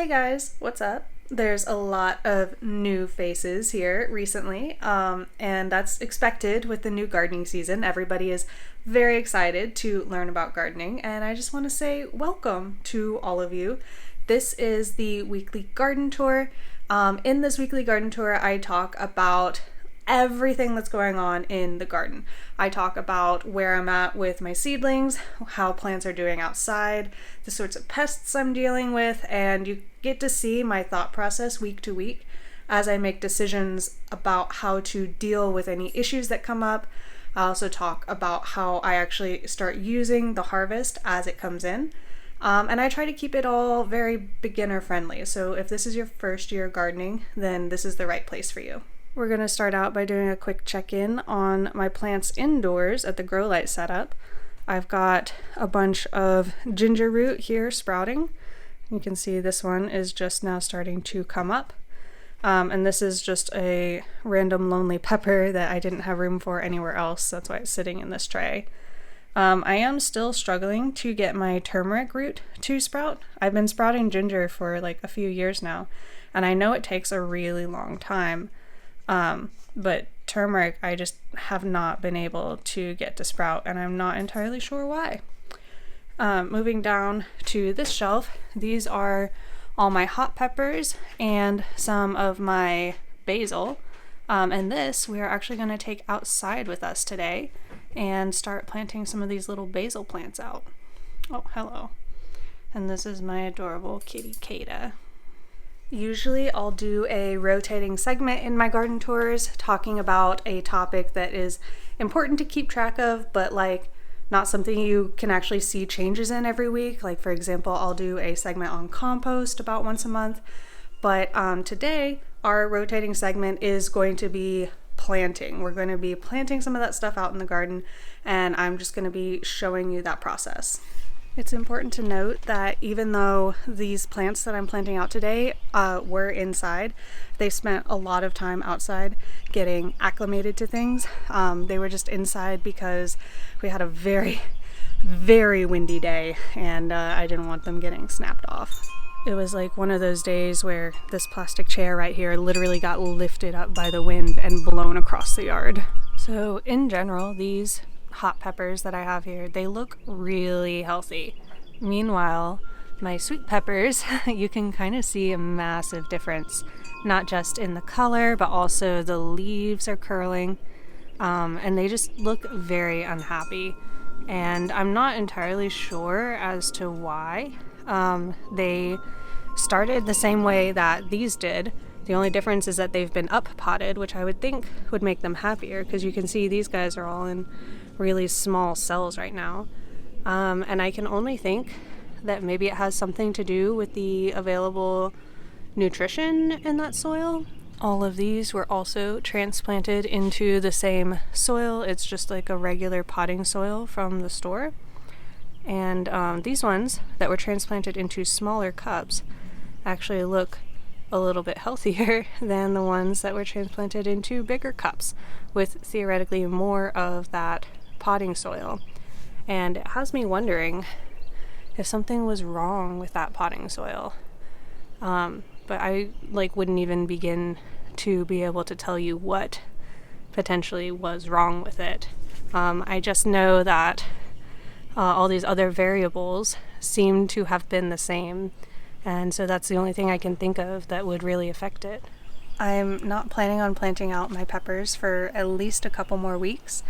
Hey guys, what's up? There's a lot of new faces here recently, and that's expected with the new gardening season. Everybody is very excited to learn about gardening, and I just want to say welcome to all of you. This is the weekly garden tour. In this weekly garden tour, I talk about everything that's going on in the garden. I talk about where I'm at with my seedlings, how plants are doing outside, the sorts of pests I'm dealing with, and you get to see my thought process week to week as I make decisions about how to deal with any issues that come up. I also talk about how I actually start using the harvest as it comes in. And I try to keep it all very beginner friendly. So if this is your first year gardening, then this is the right place for you. We're going to start out by doing a quick check-in on my plants indoors at the grow light setup. I've got a bunch of ginger root here sprouting. You can see this one is just now starting to come up. And this is just a random lonely pepper that I didn't have room for anywhere else. That's why it's sitting in this tray. I am still struggling to get my turmeric root to sprout. I've been sprouting ginger for like a few years now, and I know it takes a really long time. But turmeric, I just have not been able to get to sprout, and I'm not entirely sure why. Moving down to this shelf, these are all my hot peppers and some of my basil. And this we are actually going to take outside with us today and start planting some of these little basil plants out. Oh, hello. And this is my adorable kitty Kata. Usually I'll do a rotating segment in my garden tours talking about a topic that is important to keep track of, but like not something you can actually see changes in every week. Like for example, I'll do a segment on compost about once a month. But today our rotating segment is going to be planting. We're going to be planting some of that stuff out in the garden, and I'm just going to be showing you that process. It's important to note that even though these plants that I'm planting out today were inside, they spent a lot of time outside getting acclimated to things. They were just inside because we had a very, very windy day, and I didn't want them getting snapped off. It was like one of those days where this plastic chair right here literally got lifted up by the wind and blown across the yard. So in general, these hot peppers that I have here, they look really healthy. Meanwhile, my sweet peppers, you can kind of see a massive difference, not just in the color, but also the leaves are curling, and they just look very unhappy. And I'm not entirely sure as to why. They started the same way that these did. The only difference is that they've been up potted, which I would think would make them happier, because you can see these guys are all in really small cells right now. And I can only think that maybe it has something to do with the available nutrition in that soil. All of these were also transplanted into the same soil. It's just like a regular potting soil from the store. And these ones that were transplanted into smaller cups actually look a little bit healthier than the ones that were transplanted into bigger cups with theoretically more of that potting soil. And it has me wondering if something was wrong with that potting soil. But I wouldn't even begin to be able to tell you what potentially was wrong with it. I just know that all these other variables seem to have been the same, and so that's the only thing I can think of that would really affect it. I'm not planning on planting out my peppers for at least a couple more weeks.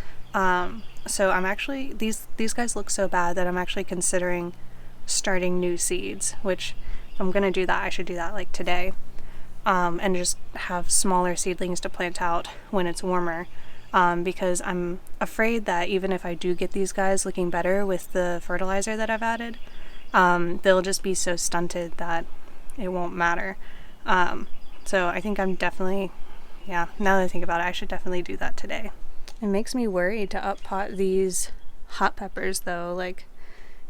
So I'm actually, these guys look so bad that I'm actually considering starting new seeds, which if I'm going to do that, I should do that like today, and just have smaller seedlings to plant out when it's warmer. Because I'm afraid that even if I do get these guys looking better with the fertilizer that I've added, they'll just be so stunted that it won't matter. So I think I'm definitely, now that I think about it, I should definitely do that today. It makes me worried to up pot these hot peppers though. Like,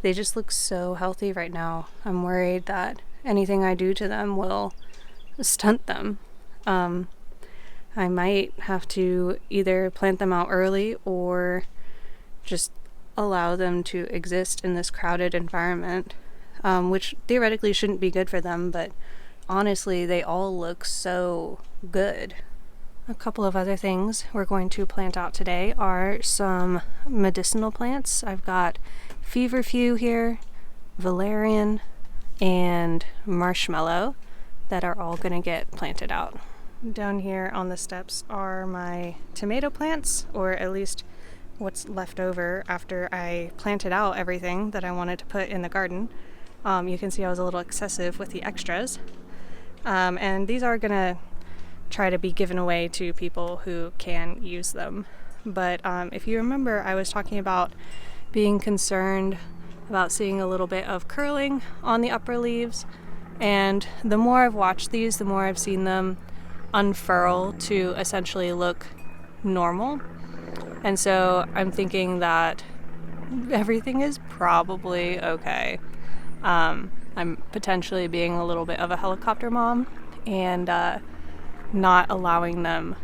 they just look so healthy right now. I'm worried that anything I do to them will stunt them. I might have to either plant them out early or just allow them to exist in this crowded environment which theoretically shouldn't be good for them, but honestly, they all look so good. A couple of other things we're going to plant out today are some medicinal plants. I've got feverfew here, valerian, and marshmallow that are all going to get planted out. Down here on the steps are my tomato plants, or at least what's left over after I planted out everything that I wanted to put in the garden. You can see I was a little excessive with the extras. And these are going to try to be given away to people who can use them. But if you remember, I was talking about being concerned about seeing a little bit of curling on the upper leaves, and the more I've watched these, the more I've seen them unfurl to essentially look normal. And so I'm thinking that everything is probably okay. I'm potentially being a little bit of a helicopter mom and not allowing them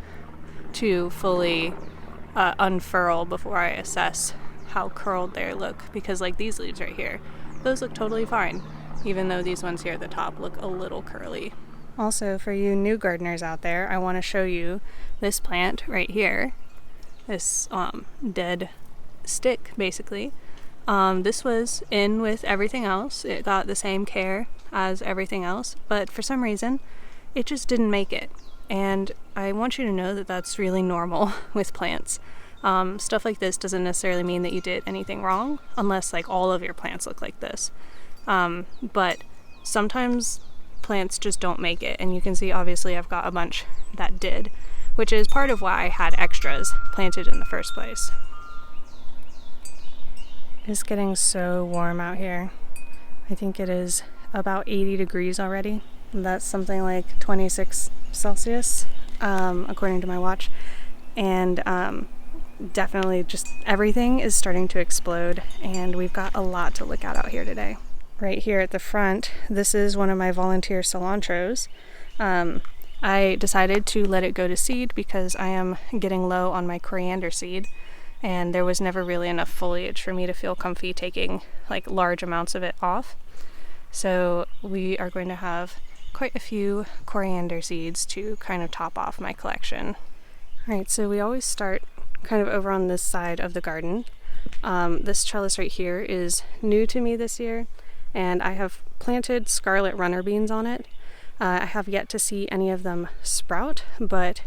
to fully unfurl before I assess how curled they look, because like these leaves right here, those look totally fine, even though these ones here at the top look a little curly. Also, for you new gardeners out there, I want to show you this plant right here, this dead stick basically. This was in with everything else. It got the same care as everything else, but for some reason it just didn't make it. And I want you to know that that's really normal with plants. Stuff like this doesn't necessarily mean that you did anything wrong, unless like all of your plants look like this. But sometimes plants just don't make it, and you can see obviously I've got a bunch that did, which is part of why I had extras planted in the first place. It's getting so warm out here. I think it is about 80 degrees already. That's something like 26 Celsius, according to my watch. And definitely just everything is starting to explode, and we've got a lot to look at out here today. Right here at the front, this is one of my volunteer cilantros. I decided to let it go to seed because I am getting low on my coriander seed, and there was never really enough foliage for me to feel comfy taking like large amounts of it off. So we are going to have quite a few coriander seeds to kind of top off my collection. Alright, so we always start kind of over on this side of the garden. This trellis right here is new to me this year, and I have planted scarlet runner beans on it. I have yet to see any of them sprout, but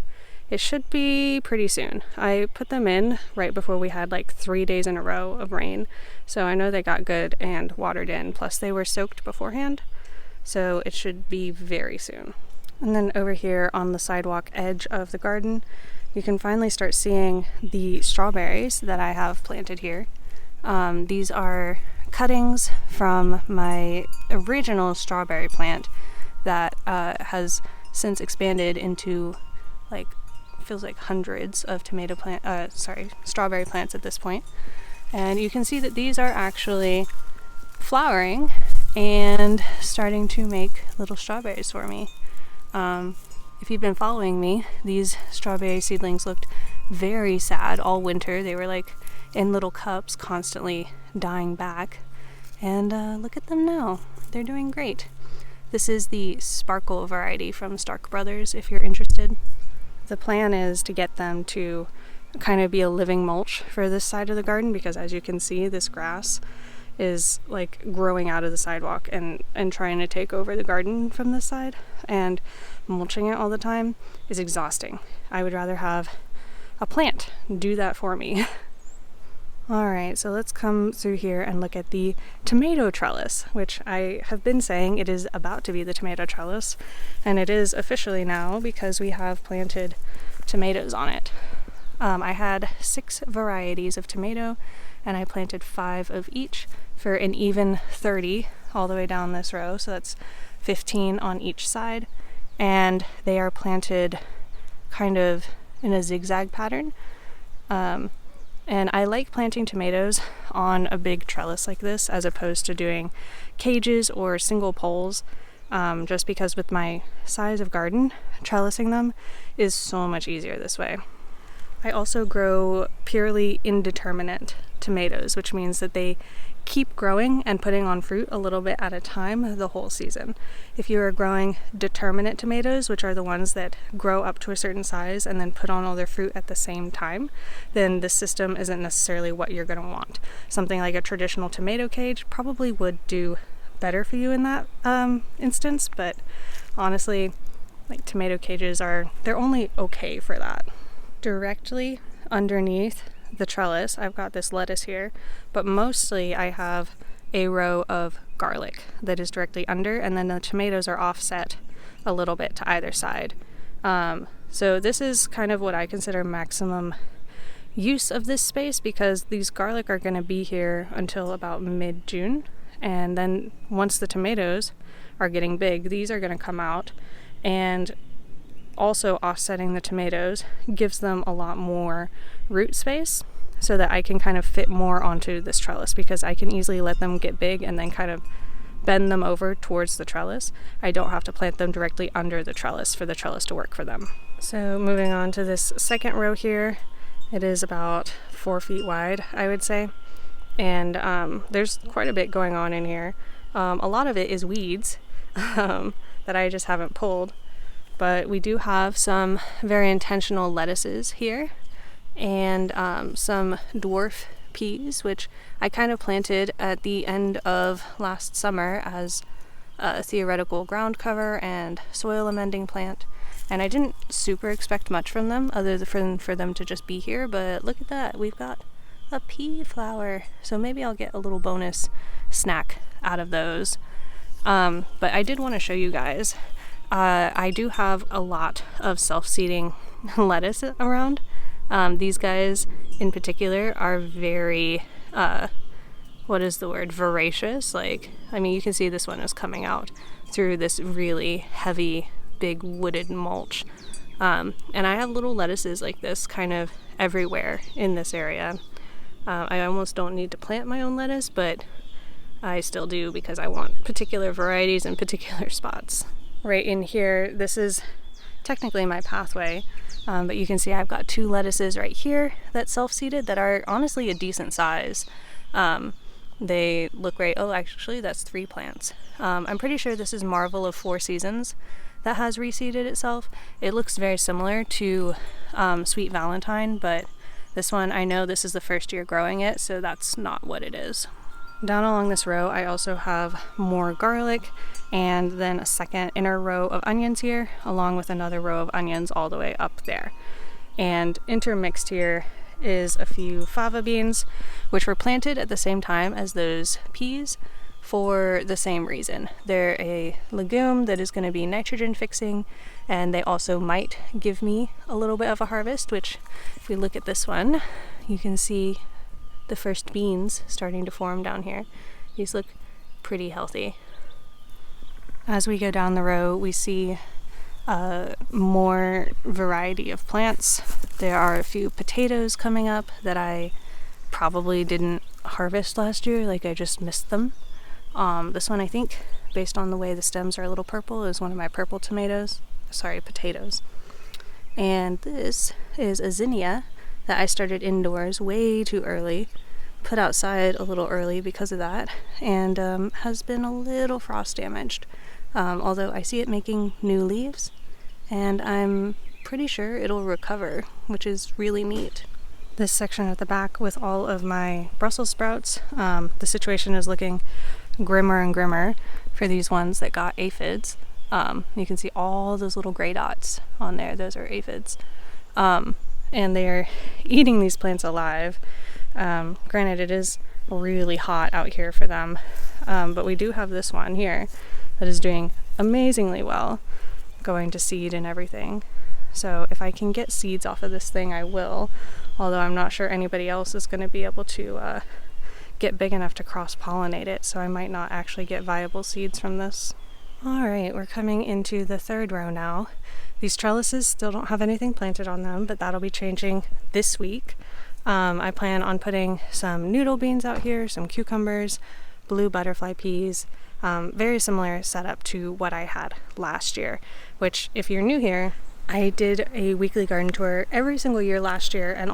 it should be pretty soon. I put them in right before we had like 3 days in a row of rain, so I know they got good and watered in, plus they were soaked beforehand, so it should be very soon. And then over here on the sidewalk edge of the garden, you can finally start seeing the strawberries that I have planted here. These are cuttings from my original strawberry plant that has since expanded into like, feels like hundreds of strawberry plants at this point. And you can see that these are actually flowering and starting to make little strawberries for me. If you've been following me, these strawberry seedlings looked very sad all winter. They were like in little cups, constantly dying back. And look at them now. They're doing great. This is the Sparkle variety from Stark Brothers, if you're interested. The plan is to get them to kind of be a living mulch for this side of the garden, because as you can see, this grass is like growing out of the sidewalk and trying to take over the garden from this side, and mulching it all the time is exhausting. I would rather have a plant do that for me. Alright, so let's come through here and look at the tomato trellis, which I have been saying it is about to be the tomato trellis, and it is officially now because we have planted tomatoes on it. I had 6 varieties of tomato, and I planted 5 of each for an even 30 all the way down this row, so that's 15 on each side, and they are planted kind of in a zigzag pattern. And I like planting tomatoes on a big trellis like this as opposed to doing cages or single poles, just because with my size of garden, trellising them is so much easier this way. I also grow purely indeterminate tomatoes, which means that they keep growing and putting on fruit a little bit at a time the whole season. If you are growing determinate tomatoes, which are the ones that grow up to a certain size and then put on all their fruit at the same time, then this system isn't necessarily what you're going to want. Something like a traditional tomato cage probably would do better for you in that instance, but honestly, like tomato cages they're only okay for that. Directly underneath the trellis, I've got this lettuce here, but mostly I have a row of garlic that is directly under, and then the tomatoes are offset a little bit to either side. So this is kind of what I consider maximum use of this space, because these garlic are going to be here until about mid-June, and then once the tomatoes are getting big, these are going to come out, and also offsetting the tomatoes gives them a lot more root space so that I can kind of fit more onto this trellis, because I can easily let them get big and then kind of bend them over towards the trellis. I don't have to plant them directly under the trellis for the trellis to work for them. So moving on to this second row here, it is about 4 feet wide, I would say, and there's quite a bit going on in here. A lot of it is weeds that I just haven't pulled, but we do have some very intentional lettuces here, and some dwarf peas, which I kind of planted at the end of last summer as a theoretical ground cover and soil amending plant. And I didn't super expect much from them other than for them to just be here, but look at that, we've got a pea flower. So maybe I'll get a little bonus snack out of those. But I did want to show you guys, I do have a lot of self-seeding lettuce around. These guys in particular are very, voracious. Like, I mean, you can see this one is coming out through this really heavy, big wooded mulch. And I have little lettuces like this kind of everywhere in this area. I almost don't need to plant my own lettuce, but I still do because I want particular varieties in particular spots. Right in here, this is technically my pathway, but you can see I've got 2 lettuces right here that self-seeded that are honestly a decent size. They look great. Oh, actually that's 3 plants. I'm pretty sure this is Marvel of 4 Seasons that has reseeded itself. It looks very similar to Sweet Valentine, but this one, I know this is the first year growing it, so that's not what it is. Down along this row, I also have more garlic, and then a second inner row of onions here, along with another row of onions all the way up there. And intermixed here is a few fava beans, which were planted at the same time as those peas for the same reason. They're a legume that is going to be nitrogen fixing, and they also might give me a little bit of a harvest, which if we look at this one, you can see the first beans starting to form down here. These look pretty healthy. As we go down the row, we see more variety of plants. There are a few potatoes coming up that I probably didn't harvest last year, like I just missed them. This one, I think, based on the way the stems are a little purple, is one of my purple potatoes. And this is a zinnia that I started indoors way too early, put outside a little early because of that, and has been a little frost damaged. Although I see it making new leaves, and I'm pretty sure it'll recover, which is really neat. This section at the back with all of my Brussels sprouts, the situation is looking grimmer and grimmer for these ones that got aphids. You can see all those little gray dots on there, those are aphids. And they're eating these plants alive. Granted, it is really hot out here for them, but we do have this one here that is doing amazingly well, going to seed and everything. So if I can get seeds off of this thing, I will, although I'm not sure anybody else is going to be able to get big enough to cross-pollinate it, so I might not actually get viable seeds from this. Alright, we're coming into the third row now. These trellises still don't have anything planted on them, but that'll be changing this week. I plan on putting some noodle beans out here, some cucumbers, blue butterfly peas, very similar setup to what I had last year, which if you're new here, I did a weekly garden tour every single week last year, and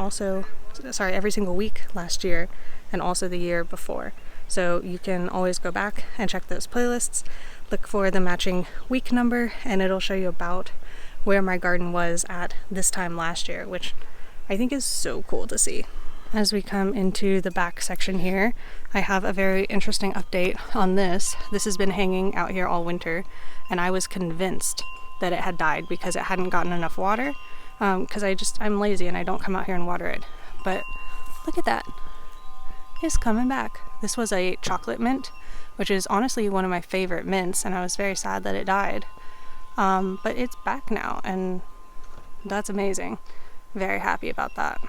also the year before. So you can always go back and check those playlists, look for the matching week number, and it'll show you about where my garden was at this time last year, which I think is so cool to see. As we come into the back section here, I have a very interesting update on this. This has been hanging out here all winter, and I was convinced that it had died because it hadn't gotten enough water, because I'm lazy and I don't come out here and water it. But look at that. It's coming back. This was a chocolate mint, which is honestly one of my favorite mints, and I was very sad that it died. But it's back now, and that's amazing. Very happy about that.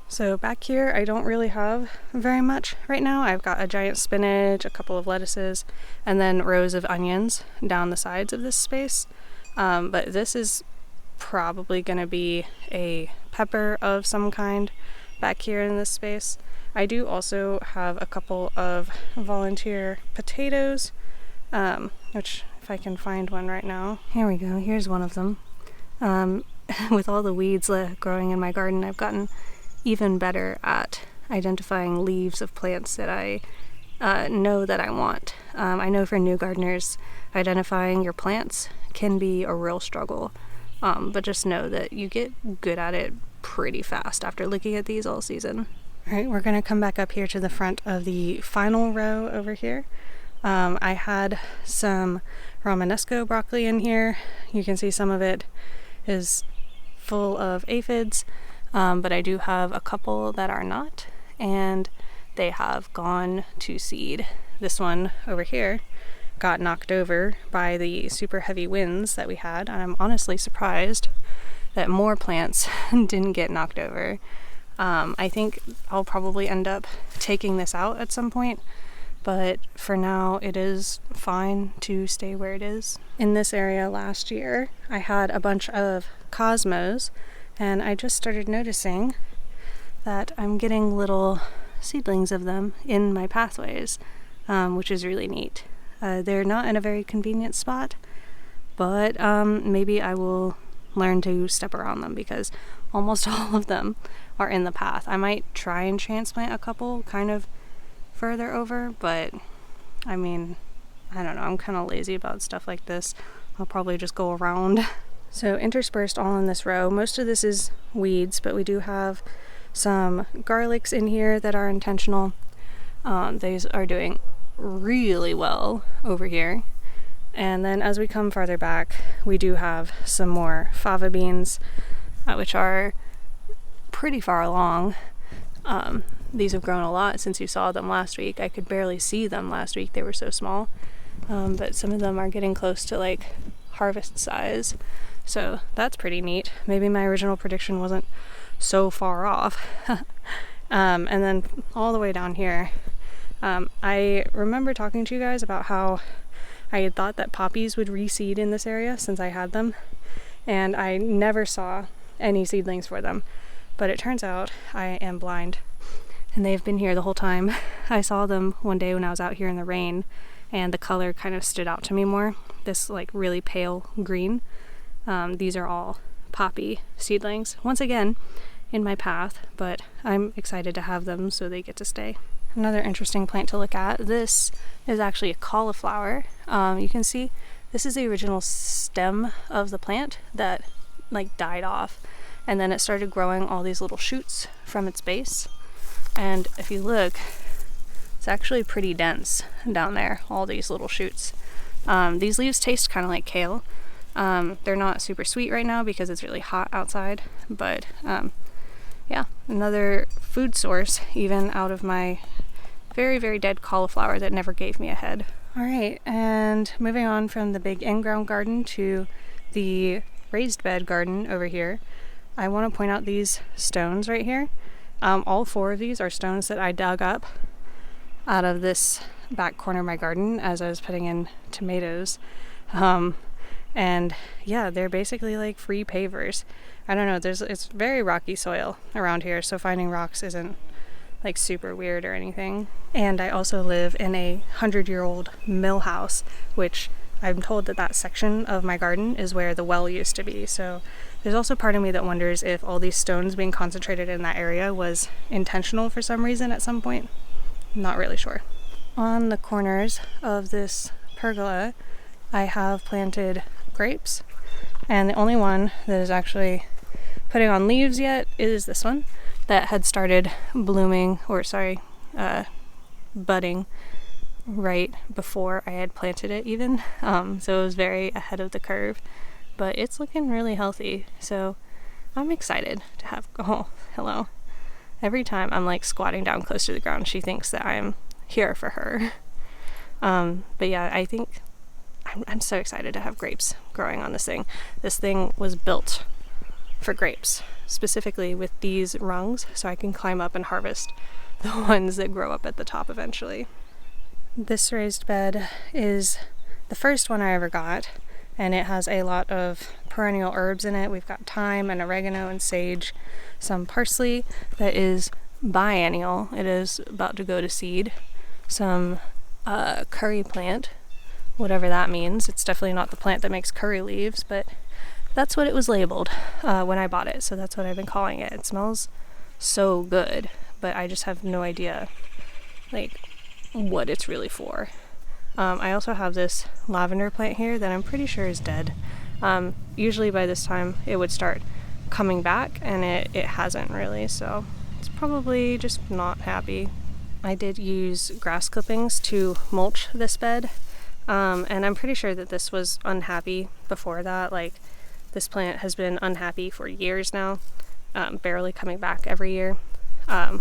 So back here, I don't really have very much right now. I've got a giant spinach, a couple of lettuces, and then rows of onions down the sides of this space. But this is probably going to be a pepper of some kind back here in this space. I do also have a couple of volunteer potatoes, which if I can find one right now. Here we go, here's one of them. With all the weeds growing in my garden, I've gotten even better at identifying leaves of plants that I know that I want. I know for new gardeners, identifying your plants can be a real struggle, but just know that you get good at it pretty fast after looking at these all season. All right, we're gonna come back up here to the front of the final row over here. I had some Romanesco broccoli in here. You can see some of it is full of aphids, but I do have a couple that are not, and they have gone to seed. This one over here got knocked over by the super heavy winds that we had, and I'm honestly surprised that more plants didn't get knocked over. I think I'll probably end up taking this out at some point, but for now it is fine to stay where it is. In this area last year, I had a bunch of cosmos, and I just started noticing that I'm getting little seedlings of them in my pathways, which is really neat. They're not in a very convenient spot, but maybe I will learn to step around them because almost all of them are in the path. I might try and transplant a couple kind of further over, but I mean, I don't know, I'm kind of lazy about stuff like this. I'll probably just go around. So interspersed all in this row, most of this is weeds, but we do have some garlics in here that are intentional. These are doing really well over here. And then as we come farther back, we do have some more fava beans, which are pretty far along. These have grown a lot since you saw them last week. I could barely see them last week, they were so small. But some of them are getting close to like harvest size. So that's pretty neat. Maybe my original prediction wasn't so far off. And then all the way down here, I remember talking to you guys about how I had thought that poppies would reseed in this area since I had them, and I never saw any seedlings for them. But it turns out I am blind, and they've been here the whole time. I saw them one day when I was out here in the rain, and the color kind of stood out to me more. This like really pale green. These are all poppy seedlings. Once again, in my path, but I'm excited to have them so they get to stay. Another interesting plant to look at. This is actually a cauliflower. You can see this is the original stem of the plant that like died off, and then it started growing all these little shoots from its base. And if you look, it's actually pretty dense down there, all these little shoots. These leaves taste kind of like kale. They're not super sweet right now because it's really hot outside, but yeah, another food source even out of my very, very dead cauliflower that never gave me a head. All right, and moving on from the big in-ground garden to the raised bed garden over here, I want to point out these stones right here. All four of these are stones that I dug up out of this back corner of my garden as I was putting in tomatoes. And yeah, they're basically like free pavers. I don't know, it's very rocky soil around here, so finding rocks isn't like super weird or anything. And I also live in a 100-year-old mill house, which I'm told that section of my garden is where the well used to be. So there's also part of me that wonders if all these stones being concentrated in that area was intentional for some reason at some point. Not really sure. On the corners of this pergola, I have planted grapes, and the only one that is actually putting on leaves yet is this one that had started blooming, or budding right before I had planted it even. So it was very ahead of the curve, but it's looking really healthy. So I'm excited to have, oh, hello. Every time I'm like squatting down close to the ground, she thinks that I'm here for her. But yeah, I think I'm so excited to have grapes growing on this thing. This thing was built for grapes, specifically with these rungs, so I can climb up and harvest the ones that grow up at the top eventually. This raised bed is the first one I ever got, and it has a lot of perennial herbs in it. We've got thyme and oregano and sage, some parsley that is biennial. It is about to go to seed. Some curry plant, whatever that means. It's definitely not the plant that makes curry leaves, but that's what it was labeled when I bought it, so that's what I've been calling it. It smells so good, but I just have no idea like what it's really for. I also have this lavender plant here that I'm pretty sure is dead. Usually by this time it would start coming back, and it hasn't really, so it's probably just not happy. I did use grass clippings to mulch this bed, and I'm pretty sure that this was unhappy before that. Like, this plant has been unhappy for years now, barely coming back every year, and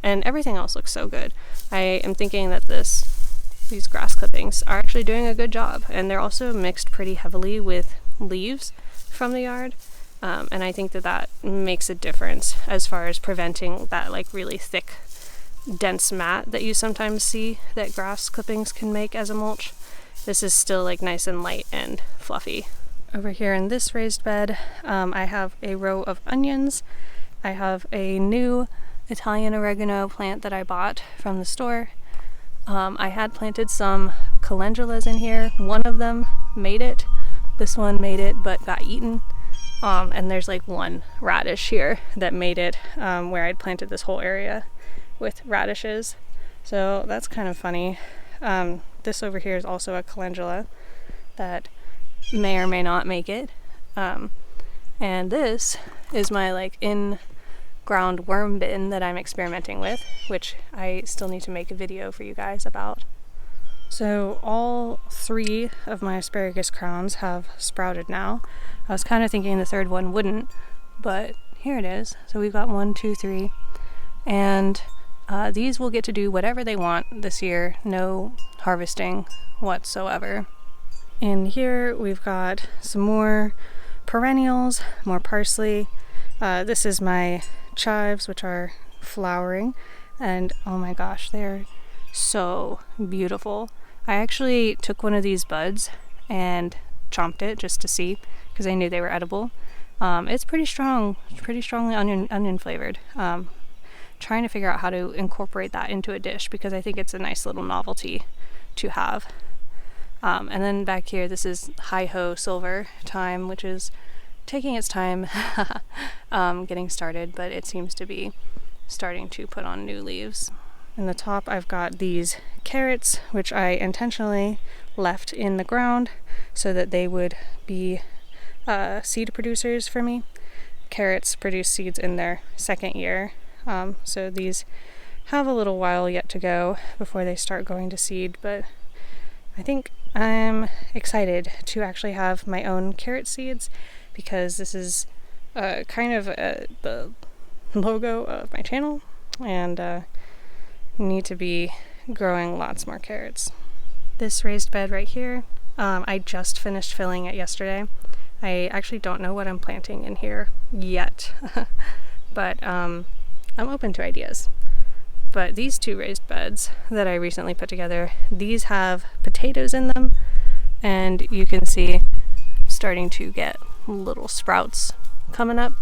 everything else looks so good. I am thinking that these grass clippings are actually doing a good job, and they're also mixed pretty heavily with leaves from the yard, and I think that makes a difference as far as preventing that like really thick, dense mat that you sometimes see that grass clippings can make as a mulch. This is still like nice and light and fluffy. Over here in this raised bed, I have a row of onions. I have a new Italian oregano plant that I bought from the store. I had planted some calendulas in here. One of them made it. This one made it but got eaten. And there's like one radish here that made it, where I'd planted this whole area with radishes. So that's kind of funny. This over here is also a calendula that may or may not make it. And this is my like in-ground worm bin that I'm experimenting with, which I still need to make a video for you guys about. So all 3 of my asparagus crowns have sprouted now. I was kind of thinking the third one wouldn't, but here it is. So we've got 1, 2, 3, and these will get to do whatever they want this year. No harvesting whatsoever. In here we've got some more perennials, more parsley. This is my chives, which are flowering, and oh my gosh, they're so beautiful. I actually took one of these buds and chomped it just to see, because I knew they were edible. It's pretty strong, pretty strongly onion flavored. Trying to figure out how to incorporate that into a dish, because I think it's a nice little novelty to have. And then back here, this is hi-ho silver thyme, which is taking its time getting started, but it seems to be starting to put on new leaves. In the top, I've got these carrots, which I intentionally left in the ground so that they would be seed producers for me. Carrots produce seeds in their second year, so these have a little while yet to go before they start going to seed, but I think I'm excited to actually have my own carrot seeds, because this is kind of the logo of my channel, and need to be growing lots more carrots. This raised bed right here, I just finished filling it yesterday. I actually don't know what I'm planting in here yet, but I'm open to ideas. But these 2 raised beds that I recently put together, these have potatoes in them, and you can see I'm starting to get little sprouts coming up.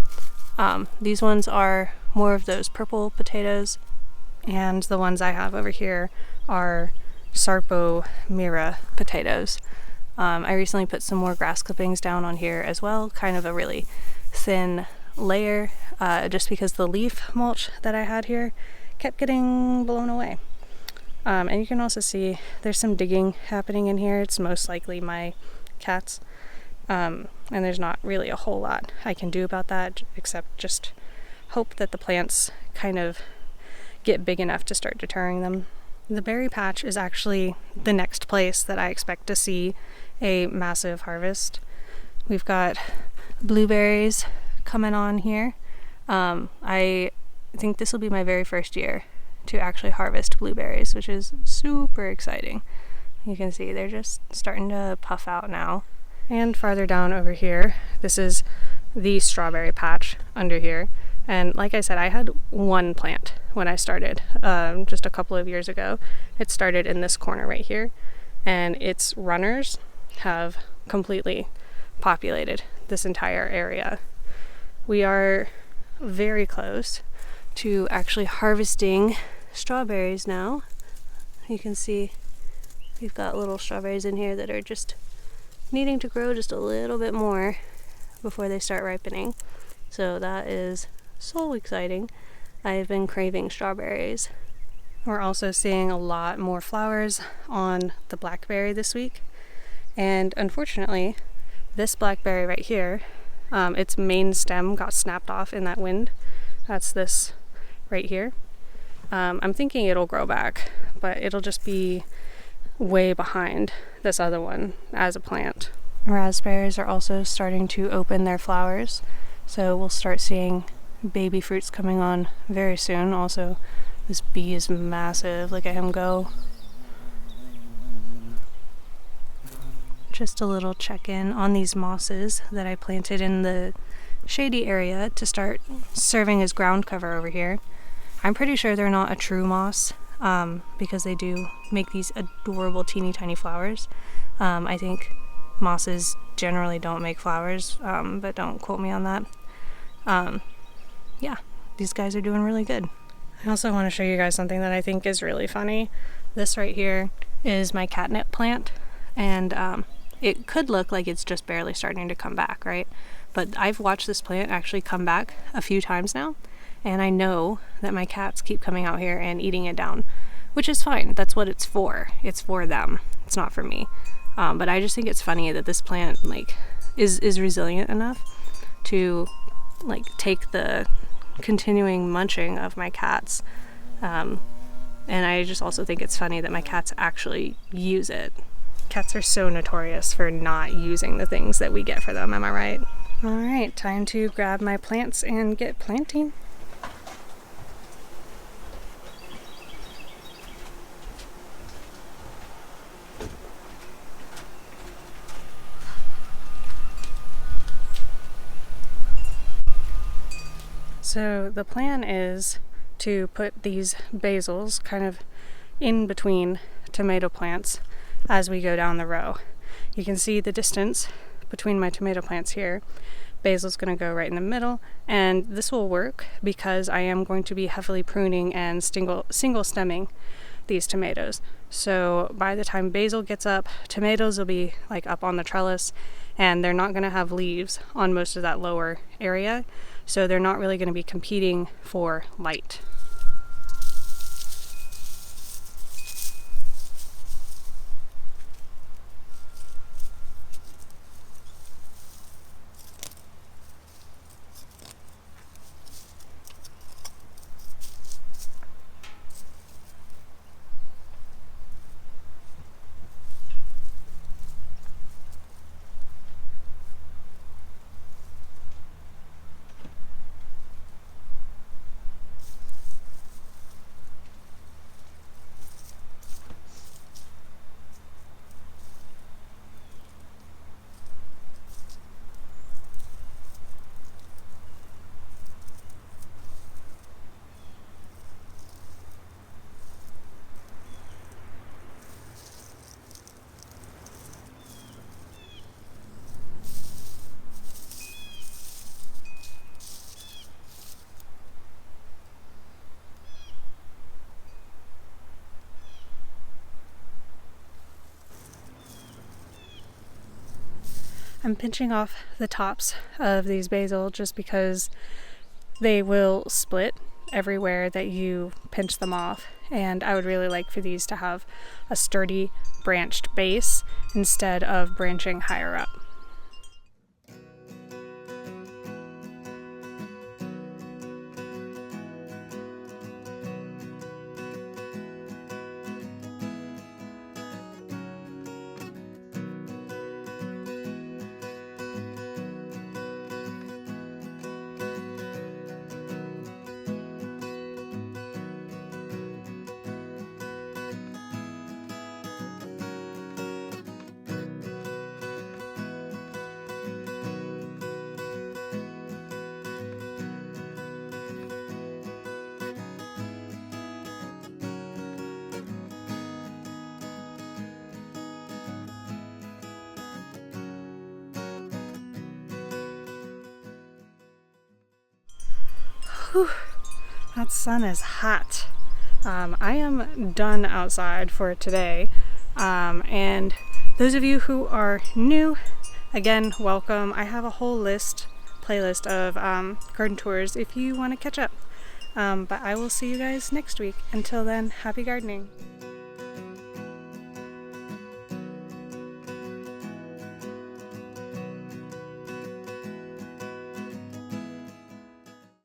These ones are more of those purple potatoes, and the ones I have over here are Sarpo Mira potatoes. I recently put some more grass clippings down on here as well, kind of a really thin layer, just because the leaf mulch that I had here kept getting blown away. And you can also see there's some digging happening in here. It's most likely my cats. And there's not really a whole lot I can do about that except just hope that the plants kind of get big enough to start deterring them. The berry patch is actually the next place that I expect to see a massive harvest. We've got blueberries coming on here. I think this will be my very first year to actually harvest blueberries, which is super exciting. You can see they're just starting to puff out now. And farther down over here, this is the strawberry patch under here. And like I said, I had one plant when I started just a couple of years ago. It started in this corner right here, and its runners have completely populated this entire area. We are very close to actually harvesting strawberries now. You can see we've got little strawberries in here that are just needing to grow just a little bit more before they start ripening. So that is so exciting. I've been craving strawberries. We're also seeing a lot more flowers on the blackberry this week. And unfortunately, this blackberry right here, its main stem got snapped off in that wind. That's this right here. I'm thinking it'll grow back, but it'll just be way behind this other one as a plant. Raspberries are also starting to open their flowers, so we'll start seeing baby fruits coming on very soon. Also, this bee is massive. Look at him go. Just a little check-in on these mosses that I planted in the shady area to start serving as ground cover over here. I'm pretty sure they're not a true moss because they do make these adorable teeny tiny flowers. I think mosses generally don't make flowers, but don't quote me on that. Yeah, these guys are doing really good. I also want to show you guys something that I think is really funny. This right here is my catnip plant, and it could look like it's just barely starting to come back, right? But I've watched this plant actually come back a few times now, and I know that my cats keep coming out here and eating it down, which is fine. That's what it's for. It's for them. It's not for me. But I just think it's funny that this plant is resilient enough to take the continuing munching of my cats. And I just also think it's funny that my cats actually use it. Cats are so notorious for not using the things that we get for them, am I right? Alright, time to grab my plants and get planting. So the plan is to put these basils kind of in between tomato plants as we go down the row. You can see the distance between my tomato plants here. Basil's going to go right in the middle, and this will work because I am going to be heavily pruning and single stemming these tomatoes. So by the time basil gets up, tomatoes will be up on the trellis, and they're not going to have leaves on most of that lower area, so they're not really going to be competing for light. I'm pinching off the tops of these basil just because they will split everywhere that you pinch them off. And I would really like for these to have a sturdy branched base instead of branching higher up. Whew, that sun is hot. I am done outside for today. And those of you who are new, again, welcome. I have a whole playlist of garden tours if you want to catch up. But I will see you guys next week. Until then, happy gardening.